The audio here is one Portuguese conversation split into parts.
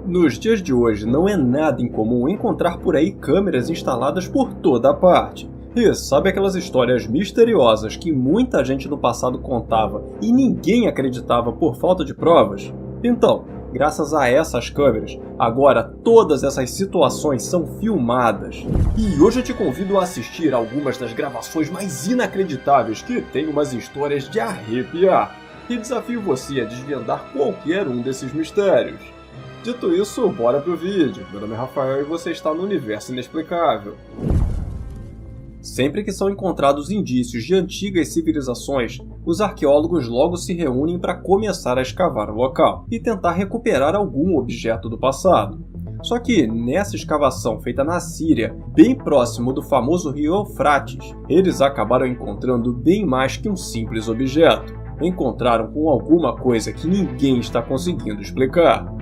Nos dias de hoje, não é nada incomum encontrar por aí câmeras instaladas por toda a parte. E sabe aquelas histórias misteriosas que muita gente no passado contava e ninguém acreditava por falta de provas? Então, graças a essas câmeras, agora todas essas situações são filmadas. E hoje eu te convido a assistir a algumas das gravações mais inacreditáveis que têm umas histórias de arrepiar. E desafio você a desvendar qualquer um desses mistérios. Dito isso, bora pro vídeo. Meu nome é Rafael e você está no Universo Inexplicável. Sempre que são encontrados indícios de antigas civilizações, os arqueólogos logo se reúnem para começar a escavar o local e tentar recuperar algum objeto do passado. Só que, nessa escavação feita na Síria, bem próximo do famoso rio Eufrates, eles acabaram encontrando bem mais que um simples objeto. Encontraram com alguma coisa que ninguém está conseguindo explicar.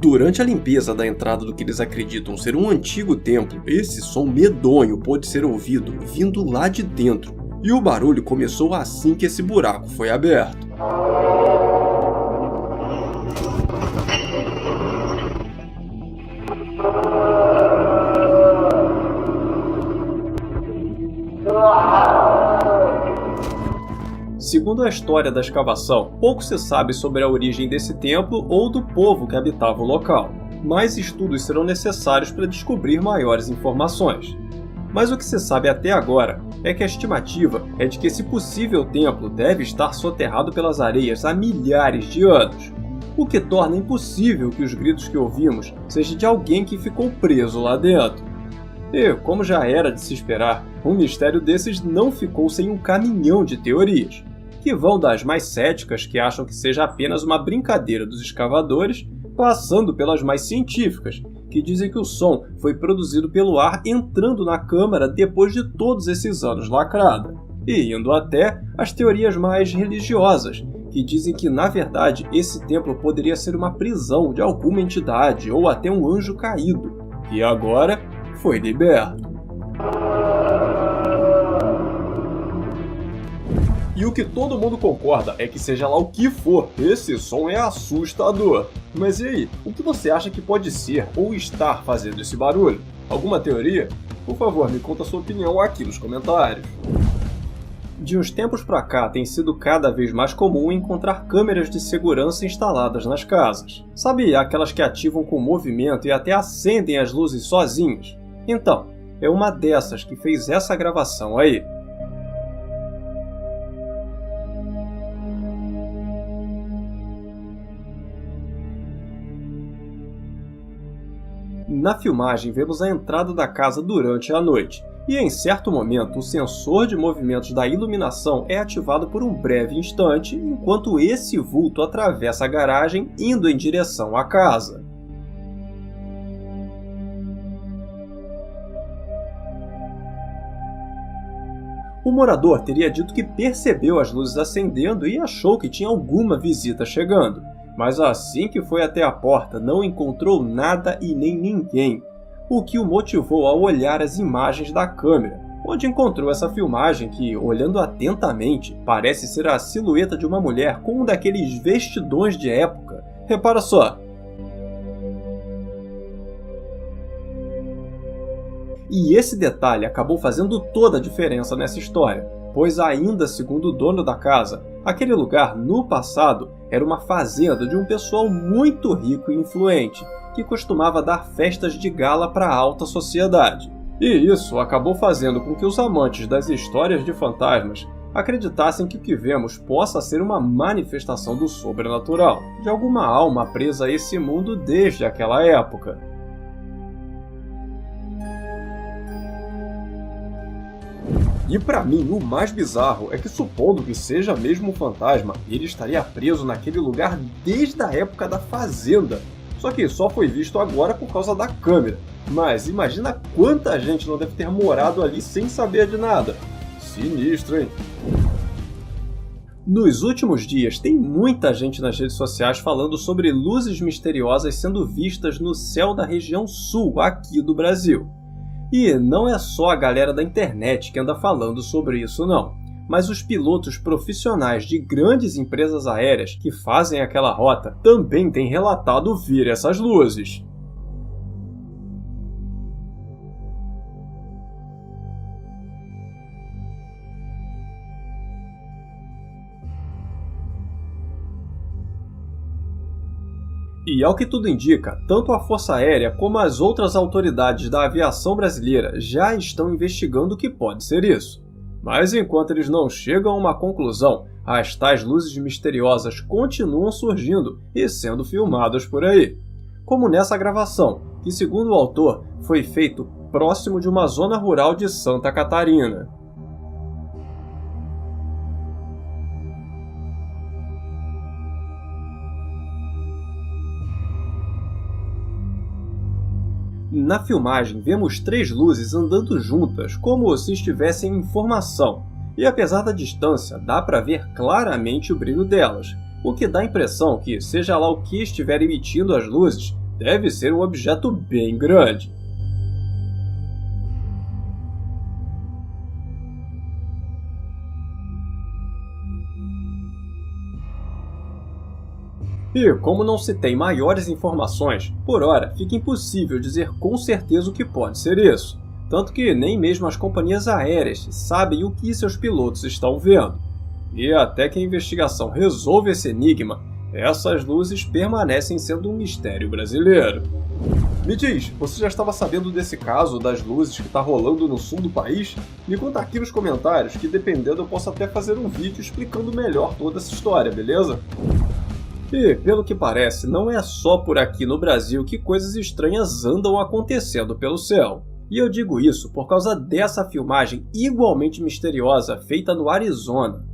Durante a limpeza da entrada do que eles acreditam ser um antigo templo, esse som medonho pôde ser ouvido vindo lá de dentro, e o barulho começou assim que esse buraco foi aberto. Segundo a história da escavação, pouco se sabe sobre a origem desse templo ou do povo que habitava o local. Mais estudos serão necessários para descobrir maiores informações. Mas o que se sabe até agora é que a estimativa é de que esse possível templo deve estar soterrado pelas areias há milhares de anos, o que torna impossível que os gritos que ouvimos sejam de alguém que ficou preso lá dentro. E, como já era de se esperar, um mistério desses não ficou sem um caminhão de teorias, que vão das mais céticas, que acham que seja apenas uma brincadeira dos escavadores, passando pelas mais científicas, que dizem que o som foi produzido pelo ar entrando na câmara depois de todos esses anos lacrada, e indo até as teorias mais religiosas, que dizem que, na verdade, esse templo poderia ser uma prisão de alguma entidade ou até um anjo caído, que agora foi liberto. E o que todo mundo concorda é que, seja lá o que for, esse som é assustador. Mas e aí, o que você acha que pode ser ou estar fazendo esse barulho? Alguma teoria? Por favor, me conta a sua opinião aqui nos comentários. De uns tempos pra cá, tem sido cada vez mais comum encontrar câmeras de segurança instaladas nas casas. Sabe aquelas que ativam com movimento e até acendem as luzes sozinhas? Então, é uma dessas que fez essa gravação aí. Na filmagem, vemos a entrada da casa durante a noite, e em certo momento o sensor de movimentos da iluminação é ativado por um breve instante, enquanto esse vulto atravessa a garagem indo em direção à casa. O morador teria dito que percebeu as luzes acendendo e achou que tinha alguma visita chegando. Mas assim que foi até a porta, não encontrou nada e nem ninguém, o que o motivou a olhar as imagens da câmera, onde encontrou essa filmagem que, olhando atentamente, parece ser a silhueta de uma mulher com um daqueles vestidões de época. Repara só! E esse detalhe acabou fazendo toda a diferença nessa história, pois ainda segundo o dono da casa, aquele lugar, no passado, era uma fazenda de um pessoal muito rico e influente, que costumava dar festas de gala para a alta sociedade. E isso acabou fazendo com que os amantes das histórias de fantasmas acreditassem que o que vemos possa ser uma manifestação do sobrenatural, de alguma alma presa a esse mundo desde aquela época. E pra mim, o mais bizarro é que, supondo que seja mesmo um fantasma, ele estaria preso naquele lugar desde a época da fazenda. Só que só foi visto agora por causa da câmera. Mas imagina quanta gente não deve ter morado ali sem saber de nada. Sinistro, hein? Nos últimos dias, tem muita gente nas redes sociais falando sobre luzes misteriosas sendo vistas no céu da região sul aqui do Brasil. E não é só a galera da internet que anda falando sobre isso não, mas os pilotos profissionais de grandes empresas aéreas que fazem aquela rota também têm relatado ver essas luzes. E ao que tudo indica, tanto a Força Aérea como as outras autoridades da aviação brasileira já estão investigando o que pode ser isso. Mas enquanto eles não chegam a uma conclusão, as tais luzes misteriosas continuam surgindo e sendo filmadas por aí. Como nessa gravação, que segundo o autor, foi feito próximo de uma zona rural de Santa Catarina. Na filmagem, vemos 3 luzes andando juntas, como se estivessem em formação, e apesar da distância, dá para ver claramente o brilho delas, o que dá a impressão que, seja lá o que estiver emitindo as luzes, deve ser um objeto bem grande. E como não se tem maiores informações, por hora fica impossível dizer com certeza o que pode ser isso. Tanto que nem mesmo as companhias aéreas sabem o que seus pilotos estão vendo. E até que a investigação resolva esse enigma, essas luzes permanecem sendo um mistério brasileiro. Me diz, você já estava sabendo desse caso das luzes que está rolando no sul do país? Me conta aqui nos comentários que, dependendo, eu posso até fazer um vídeo explicando melhor toda essa história, beleza? E, pelo que parece, não é só por aqui no Brasil que coisas estranhas andam acontecendo pelo céu. E eu digo isso por causa dessa filmagem igualmente misteriosa feita no Arizona.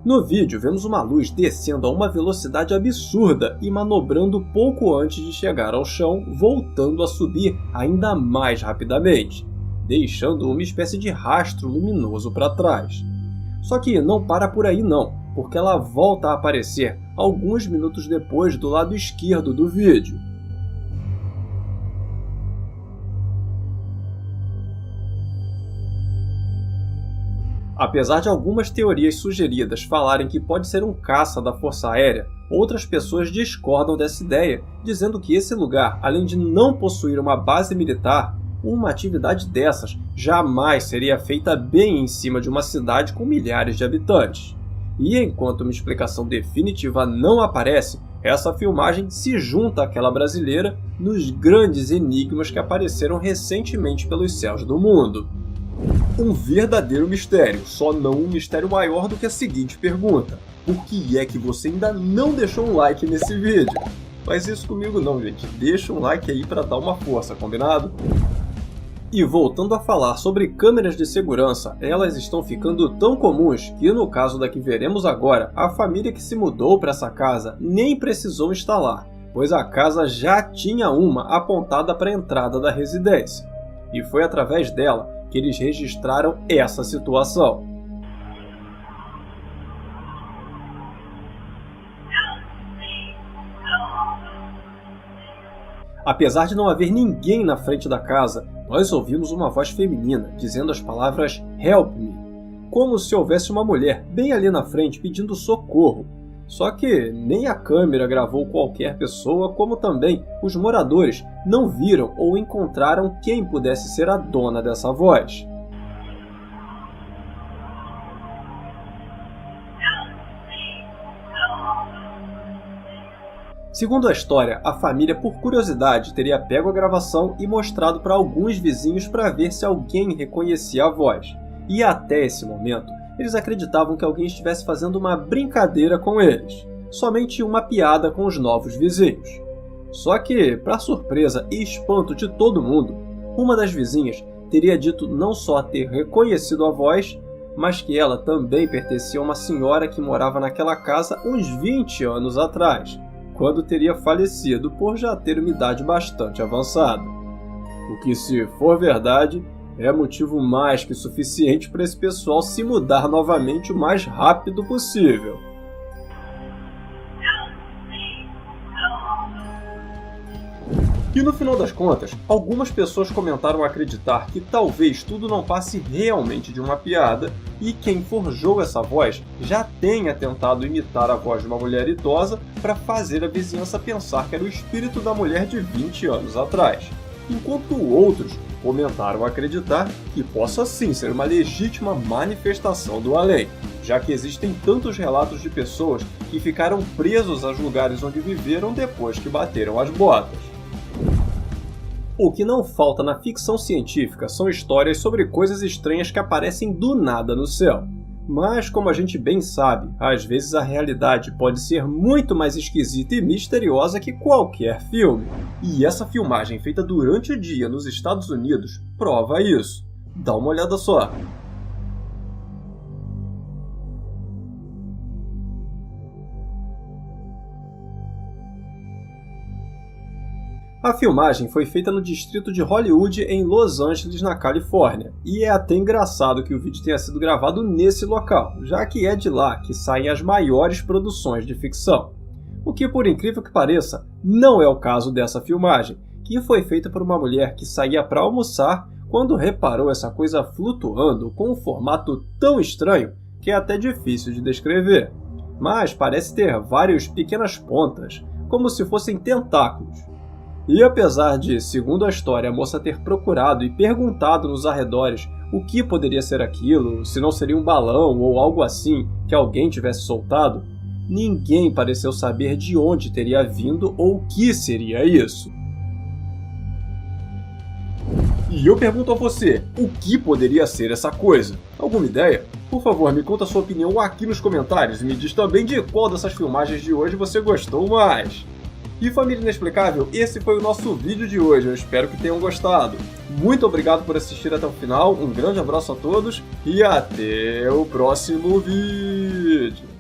No vídeo, vemos uma luz descendo a uma velocidade absurda e manobrando pouco antes de chegar ao chão, voltando a subir ainda mais rapidamente, deixando uma espécie de rastro luminoso para trás. Só que não para por aí não, porque ela volta a aparecer alguns minutos depois do lado esquerdo do vídeo. Apesar de algumas teorias sugeridas falarem que pode ser um caça da Força Aérea, outras pessoas discordam dessa ideia, dizendo que esse lugar, além de não possuir uma base militar, uma atividade dessas jamais seria feita bem em cima de uma cidade com milhares de habitantes. E enquanto uma explicação definitiva não aparece, essa filmagem se junta àquela brasileira nos grandes enigmas que apareceram recentemente pelos céus do mundo. Um verdadeiro mistério, só não um mistério maior do que a seguinte pergunta: por que é que você ainda não deixou um like nesse vídeo? Faz isso comigo não, gente, deixa um like aí para dar uma força, combinado? E voltando a falar sobre câmeras de segurança, elas estão ficando tão comuns que no caso da que veremos agora, a família que se mudou para essa casa nem precisou instalar, pois a casa já tinha uma apontada para a entrada da residência. E foi através dela que eles registraram essa situação. Apesar de não haver ninguém na frente da casa, nós ouvimos uma voz feminina dizendo as palavras "Help me", como se houvesse uma mulher bem ali na frente pedindo socorro. Só que nem a câmera gravou qualquer pessoa, como também os moradores não viram ou encontraram quem pudesse ser a dona dessa voz. Segundo a história, a família, por curiosidade, teria pego a gravação e mostrado para alguns vizinhos para ver se alguém reconhecia a voz. E até esse momento, eles acreditavam que alguém estivesse fazendo uma brincadeira com eles, somente uma piada com os novos vizinhos. Só que, para surpresa e espanto de todo mundo, uma das vizinhas teria dito não só ter reconhecido a voz, mas que ela também pertencia a uma senhora que morava naquela casa uns 20 anos atrás, quando teria falecido por já ter uma idade bastante avançada. O que, se for verdade, é motivo mais que suficiente para esse pessoal se mudar novamente o mais rápido possível. E no final das contas, algumas pessoas comentaram acreditar que talvez tudo não passe realmente de uma piada e quem forjou essa voz já tenha tentado imitar a voz de uma mulher idosa para fazer a vizinhança pensar que era o espírito da mulher de 20 anos atrás. Enquanto outros comentaram acreditar que possa sim ser uma legítima manifestação do além, já que existem tantos relatos de pessoas que ficaram presos aos lugares onde viveram depois que bateram as botas. O que não falta na ficção científica são histórias sobre coisas estranhas que aparecem do nada no céu. Mas, como a gente bem sabe, às vezes a realidade pode ser muito mais esquisita e misteriosa que qualquer filme. E essa filmagem feita durante o dia nos Estados Unidos prova isso. Dá uma olhada só. A filmagem foi feita no distrito de Hollywood, em Los Angeles, na Califórnia, e é até engraçado que o vídeo tenha sido gravado nesse local, já que é de lá que saem as maiores produções de ficção. O que, por incrível que pareça, não é o caso dessa filmagem, que foi feita por uma mulher que saía para almoçar quando reparou essa coisa flutuando com um formato tão estranho que é até difícil de descrever. Mas parece ter várias pequenas pontas, como se fossem tentáculos. E apesar de, segundo a história, a moça ter procurado e perguntado nos arredores o que poderia ser aquilo, se não seria um balão ou algo assim que alguém tivesse soltado, ninguém pareceu saber de onde teria vindo ou o que seria isso. E eu pergunto a você, o que poderia ser essa coisa? Alguma ideia? Por favor, me conta a sua opinião aqui nos comentários e me diz também de qual dessas filmagens de hoje você gostou mais. E família inexplicável, esse foi o nosso vídeo de hoje, eu espero que tenham gostado. Muito obrigado por assistir até o final, um grande abraço a todos e até o próximo vídeo.